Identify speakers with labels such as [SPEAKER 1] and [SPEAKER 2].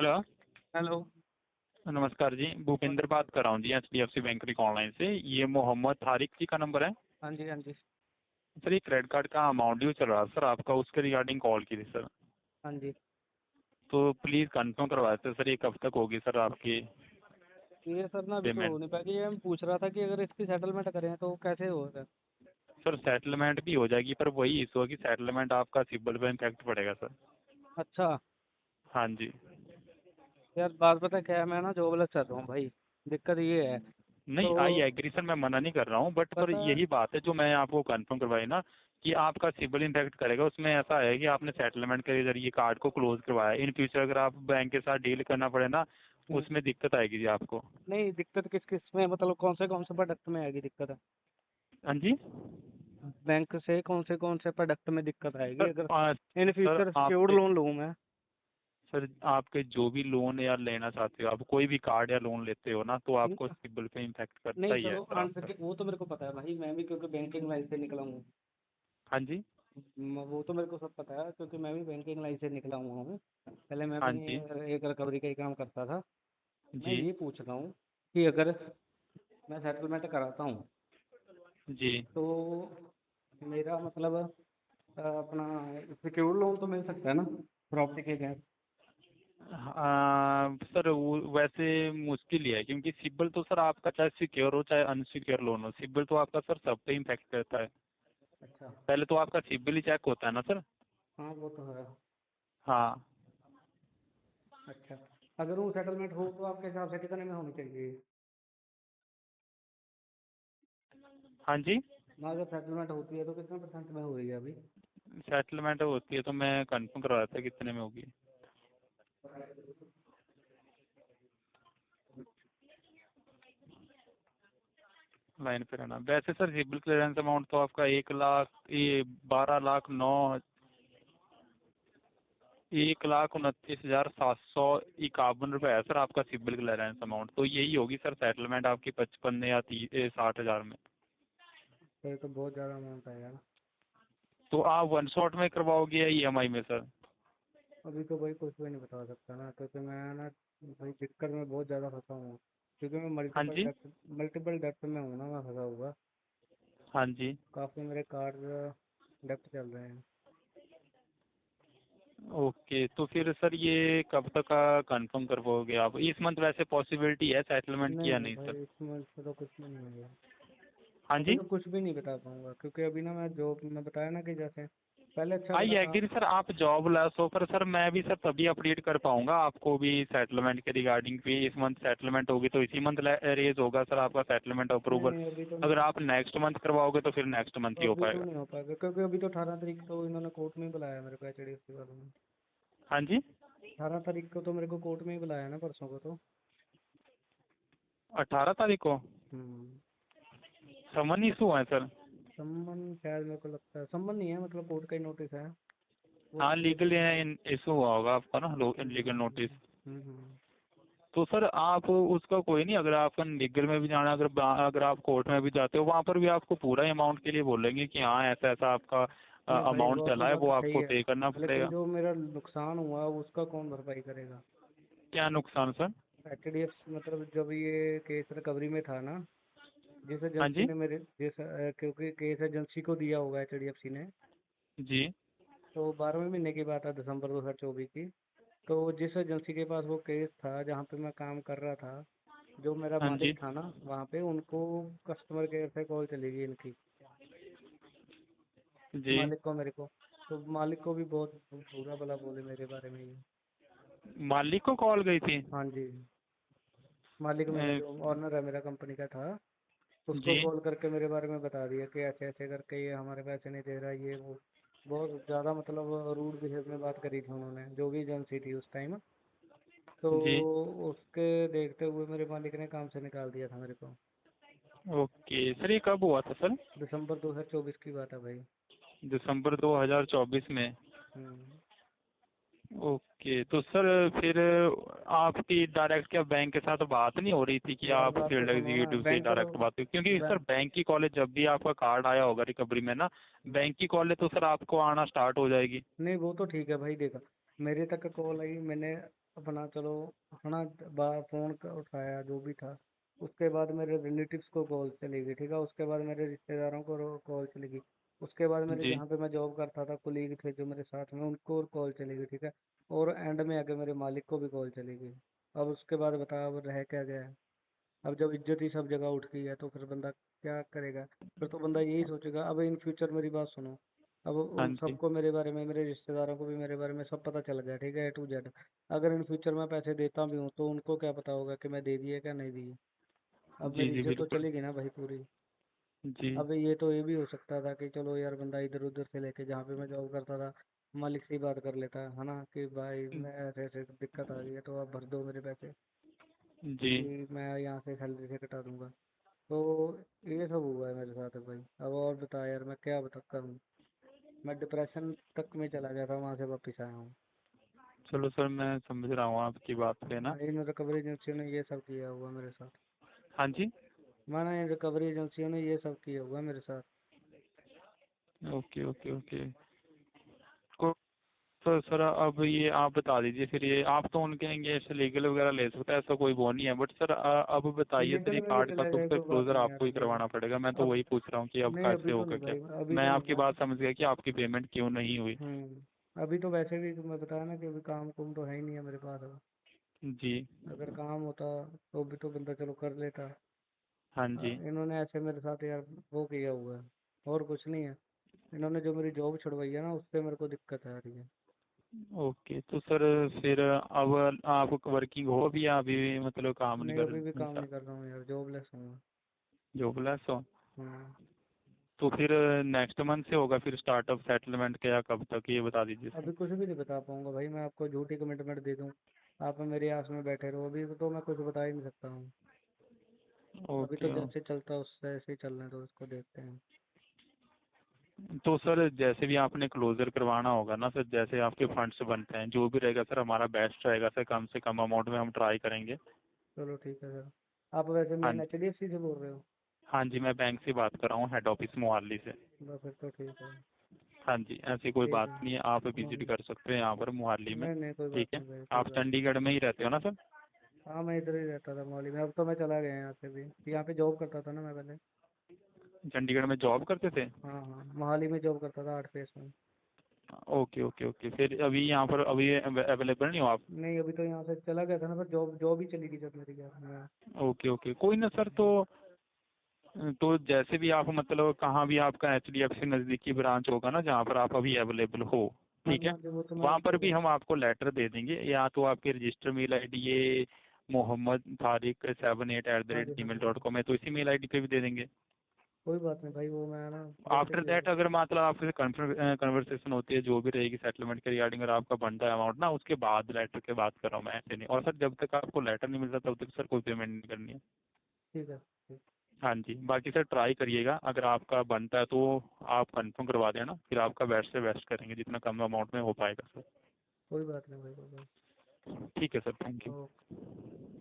[SPEAKER 1] Hello.
[SPEAKER 2] Hello.
[SPEAKER 1] नमस्कार जी, भूपेंद्र बात कर रहा हूँ जी, HDFC बैंक ऑनलाइन से। ये मोहम्मद तारिक जी का नंबर है?
[SPEAKER 2] हाँ जी, हाँ जी।
[SPEAKER 1] सर, ये क्रेडिट कार्ड का अमाउंट ड्यू चल रहा है सर आपका, उसके रिगार्डिंग कॉल की थी सर।
[SPEAKER 2] हाँ जी।
[SPEAKER 1] तो प्लीज़ कंफर्म करवा देते सर, ये कब तक होगी सर आपकी
[SPEAKER 2] ये सर ना अभी तो हो
[SPEAKER 1] पेमेंट?
[SPEAKER 2] नहीं पाएगी। ये मैं पूछ रहा था कि अगर इसकी सेटलमेंट करें तो कैसे होगा।
[SPEAKER 1] सर सेटलमेंट भी हो जाएगी, पर वही इशू है कि सेटलमेंट आपका सिबिल पे इम्पैक्ट पड़ेगा सर।
[SPEAKER 2] अच्छा।
[SPEAKER 1] हाँ जी।
[SPEAKER 2] यार बात पता क्या है, मैं ना जॉबलेस चल रहा हूँ भाई। दिक्कत ये है
[SPEAKER 1] नहीं, आई
[SPEAKER 2] तो
[SPEAKER 1] एग्री सर, मैं मना नहीं कर रहा हूँ, बट पर
[SPEAKER 2] पता।
[SPEAKER 1] यही बात है जो मैं आपको कंफर्म करवाई ना, कि आपका सिबिल इम्पैक्ट करेगा। उसमें ऐसा है कि आपने सेटलमेंट के जरिए कार्ड को क्लोज करवाया, इन फ्यूचर अगर आप बैंक के साथ डील करना पड़े ना,
[SPEAKER 2] हम्म,
[SPEAKER 1] उसमें दिक्कत आएगी जी आपको।
[SPEAKER 2] नहीं दिक्कत किस किस में, मतलब कौन से प्रोडक्ट में आएगी दिक्कत।
[SPEAKER 1] हाँ जी
[SPEAKER 2] बैंक से कौन से प्रोडक्ट में दिक्कत आएगी
[SPEAKER 1] सर।
[SPEAKER 2] अगर इन
[SPEAKER 1] सर
[SPEAKER 2] फ्यूचर सिक्योर्ड
[SPEAKER 1] आपके
[SPEAKER 2] लोन लूँ मैं।
[SPEAKER 1] सर आपके जो भी लोन या लेना चाहते हो आप, कोई भी कार्ड या लोन लेते हो ना, तो
[SPEAKER 2] न-
[SPEAKER 1] आपको सिबिल पे इम्पैक्ट करता
[SPEAKER 2] नहीं
[SPEAKER 1] ही है
[SPEAKER 2] चलो
[SPEAKER 1] सर आपका।
[SPEAKER 2] वो तो मेरे को पता है भाई, मैं भी क्योंकि बैंकिंग लाइन से निकला हूँ।
[SPEAKER 1] हाँ जी।
[SPEAKER 2] वो तो मेरे को सब पता है क्योंकि मैं भी बैंकिंग लाइन से निकला हुआ हूँ। पहले मैं
[SPEAKER 1] हाँ
[SPEAKER 2] अपनी
[SPEAKER 1] जी।
[SPEAKER 2] एक रिकवरी का ही काम करता था। मैं
[SPEAKER 1] जी।
[SPEAKER 2] ये पूछ रहा हूँ कि अगर मैं सेटलमेंट कराता हूँ
[SPEAKER 1] जी।
[SPEAKER 2] तो मेरा मतलब अपना सिक्योर्ड लोन तो मिल सकता है ना, प्रॉपर्टी के अगेंस्ट।
[SPEAKER 1] सर वैसे मुश्किल ही है, क्योंकि सिबिल तो सर आपका चाहे सिक्योर हो चाहे अनसिक्योर लोन हो, सिबिल तो आपका सर सब पे इम्पैक्ट करता है।
[SPEAKER 2] अच्छा।
[SPEAKER 1] पहले तो आपका सिबिल ही चेक होता है ना सर।
[SPEAKER 2] हाँ वो तो है।
[SPEAKER 1] हाँ।
[SPEAKER 2] अच्छा। अगर वो सेटलमेंट हो तो आपके हिसाब से कितने में होनी चाहिए।
[SPEAKER 1] हाँ जी।
[SPEAKER 2] ना अगर सेटलमेंट होती है तो कितने परसेंट में हो रही है अभी।
[SPEAKER 1] सेटलमेंट होती है तो मैं कंफर्म करवा देता कितने में होगी। लाइन पे रहना। वैसे सर सिबिल क्लियरेंस अमाउंट तो आपका 1 लाख, ये 12 लाख 9, 1,29,751 रुपये है सर आपका सिबिल क्लियरेंस अमाउंट। तो यही होगी सर सेटलमेंट आपकी 55 या 60 हज़ार में।
[SPEAKER 2] ये तो बहुत ज़्यादा अमाउंट है यार।
[SPEAKER 1] तो आप वन शॉट में करवाओगे या EMI में सर?
[SPEAKER 2] अभी तो भाई कुछ भी नहीं बता सकता ना, क्योंकि मैं ना भाई दिक्कत में बहुत ज़्यादा फंसा हूँ। क्योंकि मैं
[SPEAKER 1] हाँ जी।
[SPEAKER 2] मल्टीपल डेप्ट में हूँ ना, मैं फंसा हुआ।
[SPEAKER 1] हाँ जी।
[SPEAKER 2] काफ़ी मेरे कार्ड डेप्ट चल रहे हैं।
[SPEAKER 1] ओके, तो फिर सर ये कब तक का कंफर्म करवाओगे आप? इस मंथ वैसे पॉसिबिलिटी है सेटलमेंट की या
[SPEAKER 2] नहीं
[SPEAKER 1] नहीं सर?
[SPEAKER 2] भाई, इसमें से तो कुछ भी नहीं है।
[SPEAKER 1] हाँ
[SPEAKER 2] अभी
[SPEAKER 1] जी।
[SPEAKER 2] तो कुछ भी नहीं बता पाऊंगा क्योंकि अभी ना मैं जॉब में बताया ना कि जैसे पहले अच्छा
[SPEAKER 1] आई
[SPEAKER 2] चला था।
[SPEAKER 1] एग्री सर, आप जॉब लेस हो, पर सर मैं भी सर तभी अपडेट कर पाऊंगा आपको भी सेटलमेंट के रिगार्डिंग भी। इस मंथ सेटलमेंट होगी तो इसी मंथ रेज होगा सर आपका सेटलमेंट
[SPEAKER 2] नहीं
[SPEAKER 1] अप्रूवल।
[SPEAKER 2] नहीं, अभी तो
[SPEAKER 1] अगर
[SPEAKER 2] नहीं।
[SPEAKER 1] आप नेक्स्ट मंथ करवाओगे तो फिर नेक्स्ट मंथ ही हो
[SPEAKER 2] अभी तो
[SPEAKER 1] पाएगा।
[SPEAKER 2] नहीं हो पाएगा क्योंकि अभी तो 18 तारीख को इन्होंने कोर्ट में ही बुलाया मेरे को, HDFC वालों ने।
[SPEAKER 1] हाँ जी।
[SPEAKER 2] 18 तारीख को तो मेरे को कोर्ट में ही बुलाया ना, परसों को तो।
[SPEAKER 1] 18 तारीख को
[SPEAKER 2] हम्म।
[SPEAKER 1] समन इशू है सर?
[SPEAKER 2] सम्मन शायद, मेरे को लगता है सम्मन नहीं है, मतलब कोर्ट का ही नोटिस है। वो
[SPEAKER 1] हाँ,
[SPEAKER 2] तो कोर्ट।
[SPEAKER 1] लीगल इशू हुआ होगा आपका ना, लीगल नोटिस।
[SPEAKER 2] हम्म।
[SPEAKER 1] तो सर आप उसका कोई नहीं, अगर आपका लीगल में भी जाना, अगर आप कोर्ट में भी जाते हो, वहाँ पर भी आपको पूरा अमाउंट के लिए बोलेंगे कि हाँ ऐसा ऐसा आपका
[SPEAKER 2] नहीं भाई,
[SPEAKER 1] अमाउंट
[SPEAKER 2] वो
[SPEAKER 1] चला
[SPEAKER 2] आपकी
[SPEAKER 1] है,
[SPEAKER 2] बात
[SPEAKER 1] वो
[SPEAKER 2] तो सही
[SPEAKER 1] आपको
[SPEAKER 2] है।
[SPEAKER 1] पे करना
[SPEAKER 2] लेकिन
[SPEAKER 1] पड़ेगा।
[SPEAKER 2] जो मेरा नुकसान हुआ उसका कौन भरपाई करेगा।
[SPEAKER 1] क्या नुकसान सर?
[SPEAKER 2] HDFC मतलब जब ये केस रिकवरी में था ना, जिस
[SPEAKER 1] हाँ
[SPEAKER 2] एजेंसी
[SPEAKER 1] जी।
[SPEAKER 2] ने क्योंकि केस एजेंसी को दिया होगा HDFC ने।
[SPEAKER 1] जी।
[SPEAKER 2] तो 12वें महीने की बात है, दिसंबर 2024 की। तो जिस एजेंसी के पास वो केस था, जहाँ पे मैं काम कर रहा था, जो मेरा
[SPEAKER 1] हाँ
[SPEAKER 2] मालिक
[SPEAKER 1] जी।
[SPEAKER 2] था ना वहाँ पे, उनको कस्टमर केयर से कॉल चली गई इनकी,
[SPEAKER 1] जी।
[SPEAKER 2] मालिक को, मेरे को। तो मालिक को भी बहुत बुरा भला बोले मेरे बारे में ये।
[SPEAKER 1] मालिक को कॉल गई थी?
[SPEAKER 2] हाँ जी। मालिक मेरा
[SPEAKER 1] अ,
[SPEAKER 2] जो ऑनर है मेरा कंपनी का था, उसको
[SPEAKER 1] जी।
[SPEAKER 2] कॉल करके मेरे बारे में बता दिया कि ऐसे ऐसे करके ये हमारे पैसे नहीं दे रहा, ये वो। बहुत ज़्यादा मतलब रूड बिहेव में बात करी थी उन्होंने, जो भी एजेंसी थी उस टाइम। तो
[SPEAKER 1] जी।
[SPEAKER 2] उसके देखते हुए मेरे मालिक ने काम से निकाल दिया था मेरे को।
[SPEAKER 1] ओके सर, ये कब हुआ था सर?
[SPEAKER 2] दिसंबर 2024 की बात है भाई।
[SPEAKER 1] दिसंबर 2024 में?
[SPEAKER 2] हम्म।
[SPEAKER 1] ओके, तो सर फिर आपकी डायरेक्ट क्या बैंक के साथ बात नहीं हो रही थी कि
[SPEAKER 2] यार
[SPEAKER 1] आप
[SPEAKER 2] बात तो
[SPEAKER 1] फील्ड
[SPEAKER 2] सुनो ना,
[SPEAKER 1] एग्जीक्यूटिव से
[SPEAKER 2] बैंक का तो
[SPEAKER 1] डायरेक्ट बात हुई? क्योंकि सर
[SPEAKER 2] बैंक।
[SPEAKER 1] बैंक की कॉलेज जब भी आपका कार्ड आया होगा रिकवरी में ना, बैंक की कॉलेज तो सर आपको आना स्टार्ट हो जाएगी।
[SPEAKER 2] नहीं वो तो ठीक है भाई, देखा मेरे तक कॉल आई, मैंने अपना चलो है ना, फ़ोन उठाया जो भी था। उसके बाद मेरे रिलेटिव्स को कॉल चली गई, ठीक है। उसके बाद मेरे रिश्तेदारों को कॉल चली गई। उसके बाद मेरे
[SPEAKER 1] जी
[SPEAKER 2] जहाँ पे मैं जॉब करता था कुलीग थे जो मेरे साथ में, उनको कॉल चली गई, ठीक है। और एंड में आके मेरे मालिक को भी कॉल चली गई। अब उसके बाद बता, अब रह क्या गया है। अब जब इज्जत ही सब जगह उठ गई है तो फिर बंदा क्या करेगा। फिर तो बंदा यही सोचेगा। अब इन फ्यूचर मेरी बात सुनो, अब
[SPEAKER 1] हाँ
[SPEAKER 2] उन
[SPEAKER 1] जी
[SPEAKER 2] सबको मेरे बारे में, मेरे रिश्तेदारों को भी मेरे बारे में सब पता चल गया, ठीक है, A to Z। अगर इन फ्यूचर मैं पैसे देता भी हूँ तो उनको क्या पता होगा कि मैं दे दिए क्या नहीं दिए। अब
[SPEAKER 1] जी
[SPEAKER 2] मेरी
[SPEAKER 1] जी
[SPEAKER 2] इज्जत तो
[SPEAKER 1] बिल्कुल।
[SPEAKER 2] चलेगी ना भाई पूरी।
[SPEAKER 1] जी
[SPEAKER 2] अब ये भी हो सकता था कि चलो यार बंदा इधर उधर से लेके जहाँ पे मैं जॉब करता था मालिक से ही बात कर लेता है ना, कि भाई मैं ऐसे ऐसे दिक्कत आ गई है तो आप भर दो मेरे पैसे,
[SPEAKER 1] जी।
[SPEAKER 2] कि मैं यहाँ से सैलरी से कटा दूंगा। तो ये सब हुआ है मेरे साथ भाई। अब और बता यार, मैं क्या बता करूँ। मैं डिप्रेशन तक में चला गया था, वहां से वापस आया हूँ।
[SPEAKER 1] चलो सर, मैं समझ रहा हूँ आपकी बात पे ना।
[SPEAKER 2] इन रिकवरी एजेंसियों ने ये सब किया हुआ मेरे साथ।
[SPEAKER 1] हाँ जी।
[SPEAKER 2] इन रिकवरी एजेंसियों ने ये सब किया हुआ मेरे साथ।
[SPEAKER 1] Okay okay okay. को तो सर अब ये आप बता दीजिए फिर, ये आप तो उनके ये ऐसे लीगल वगैरह ले सकते हैं, ऐसा कोई वो नहीं है, बट सर अब बताइए सर,
[SPEAKER 2] लीगल
[SPEAKER 1] ये
[SPEAKER 2] में भी
[SPEAKER 1] कार्ड का
[SPEAKER 2] चले
[SPEAKER 1] तो
[SPEAKER 2] गए
[SPEAKER 1] फिर
[SPEAKER 2] कोई बात
[SPEAKER 1] क्लोजर
[SPEAKER 2] नहीं यार
[SPEAKER 1] आपको ही
[SPEAKER 2] अभी।
[SPEAKER 1] करवाना पड़ेगा। मैं तो
[SPEAKER 2] अब
[SPEAKER 1] वही पूछ रहा हूँ कि अब
[SPEAKER 2] नहीं,
[SPEAKER 1] कैसे
[SPEAKER 2] अभी तो
[SPEAKER 1] होगा
[SPEAKER 2] नहीं
[SPEAKER 1] क्या।
[SPEAKER 2] भाई, अभी
[SPEAKER 1] मैं
[SPEAKER 2] तो नहीं
[SPEAKER 1] आपकी
[SPEAKER 2] बात।
[SPEAKER 1] बात समझ गया कि आपकी पेमेंट क्यों नहीं हुई।
[SPEAKER 2] अभी तो वैसे भी मैं बताया ना कि अभी काम कुम तो है ही नहीं है मेरे पास अब।
[SPEAKER 1] जी।
[SPEAKER 2] अगर काम होता तो भी तो बंदा चलो कर लेता।
[SPEAKER 1] हाँ जी।
[SPEAKER 2] इन्होंने ऐसे मेरे साथ यार वो किया हुआ है, और कुछ नहीं है। इन्होंने जो मेरी जॉब छुड़वाई है ना, उससे मेरे को दिक्कत आ रही है।
[SPEAKER 1] ओके तो सर फिर अब आप वर्किंग हो भी या अभी भी मतलब काम नहीं
[SPEAKER 2] नहीं, अभी भी काम
[SPEAKER 1] कर
[SPEAKER 2] नहीं कर रहा हूँ यार, जॉबलेस हूँ मैं।
[SPEAKER 1] जॉबलेस हो?
[SPEAKER 2] हम्म।
[SPEAKER 1] तो फिर नेक्स्ट मंथ से होगा फिर स्टार्टअप सेटलमेंट का, या कब तक ये बता दीजिए सर।
[SPEAKER 2] अभी कुछ भी नहीं बता पाऊंगा भाई, मैं आपको झूठी कमिटमेंट दे दूँ आप मेरे आस में बैठे रहो, अभी तो मैं कुछ बता ही नहीं सकता हूँ। अभी तो
[SPEAKER 1] ओके।
[SPEAKER 2] जैसे चलता है उससे ऐसे ही चलने दो, इसको देखते हैं।
[SPEAKER 1] तो सर जैसे भी आपने क्लोजर करवाना होगा ना सर, जैसे आपके फंड्स बनते हैं जो भी रहेगा सर, हमारा बेस्ट रहेगा सर, कम से कम अमाउंट में हम ट्राई करेंगे।
[SPEAKER 2] चलो ठीक है सर। आप वैसे
[SPEAKER 1] हाँ
[SPEAKER 2] मेन
[SPEAKER 1] जी।
[SPEAKER 2] HDFC से बोल रहे हो?
[SPEAKER 1] हाँ जी, मैं बैंक से बात कर रहा हूँ, हेड ऑफिस मोहाली से।
[SPEAKER 2] बस फिर तो ठीक है।
[SPEAKER 1] हाँ जी, ऐसी कोई
[SPEAKER 2] ठीक
[SPEAKER 1] बात
[SPEAKER 2] है।
[SPEAKER 1] नहीं है, आप विजिट कर सकते हैं यहाँ पर मोहाली में।
[SPEAKER 2] नहीं नहीं, कोई बात
[SPEAKER 1] ठीक है।
[SPEAKER 2] नहीं भाई, कोई
[SPEAKER 1] आप
[SPEAKER 2] बात नहीं।
[SPEAKER 1] चंडीगढ़ में ही रहते हो ना सर?
[SPEAKER 2] हाँ, मैं इधर ही रहता था मोहाली में, अब तो मैं चला गया यहाँ से भी। यहाँ पे जॉब करता था ना मैं पहले।
[SPEAKER 1] चंडीगढ़ में जॉब करते थे?
[SPEAKER 2] हाँ हाँ, मोहाली में जॉब करता था 8 फेस में।
[SPEAKER 1] Okay okay okay. फिर अभी यहाँ पर अभी अवेलेबल नहीं हो आप?
[SPEAKER 2] नहीं, अभी तो यहाँ से चला गया था ना, पर जॉब जॉब ही चली गई जब मेरी यार मैं।
[SPEAKER 1] ओके ओके, कोई ना सर। तो जैसे भी आप मतलब कहाँ भी आपका HDFC नज़दीकी ब्रांच होगा ना जहाँ पर आप अभी अवेलेबल हो,
[SPEAKER 2] हाँ
[SPEAKER 1] ठीक
[SPEAKER 2] जी
[SPEAKER 1] है,
[SPEAKER 2] हाँ जी, वो तो मैं
[SPEAKER 1] वहाँ पर
[SPEAKER 2] आपको।
[SPEAKER 1] भी हम आपको लेटर दे देंगे, या तो आपके रजिस्टर मेल ID ये मोहम्मद तारिक 78 एट द
[SPEAKER 2] हाँ
[SPEAKER 1] रेट
[SPEAKER 2] जी
[SPEAKER 1] जी
[SPEAKER 2] हाँ
[SPEAKER 1] मेल
[SPEAKER 2] जी हाँ
[SPEAKER 1] डॉट
[SPEAKER 2] जी।
[SPEAKER 1] कॉम है, तो इसी मेल ID पे भी दे देंगे।
[SPEAKER 2] कोई बात नहीं भाई, वो मैं ना जैसे
[SPEAKER 1] आफ्टर
[SPEAKER 2] भी
[SPEAKER 1] दैट
[SPEAKER 2] होगा।
[SPEAKER 1] अगर मतलब आपसे कन्वर्सेशन होती है जो भी रहेगी सेटलमेंट के रिगार्डिंग, अगर आपका बनता है अमाउंट ना, उसके बाद लेटर के बात कर रहा हूँ मैं, ऐसे नहीं। और सर जब तक आपको लेटर नहीं मिलता तब तक सर कोई पेमेंट नहीं करनी है।
[SPEAKER 2] ठीक है, ठीक।
[SPEAKER 1] हाँ जी, बाकी सर ट्राई करिएगा, अगर आपका बनता है तो आप कंफर्म करवा देना, फिर आपका बेस्ट से बेस्ट करेंगे जितना कम अमाउंट में हो पाएगा सर।
[SPEAKER 2] कोई बात नहीं भाई, कोई बात
[SPEAKER 1] ठीक है सर, थैंक
[SPEAKER 2] नहीं।
[SPEAKER 1] यू।
[SPEAKER 2] ओके।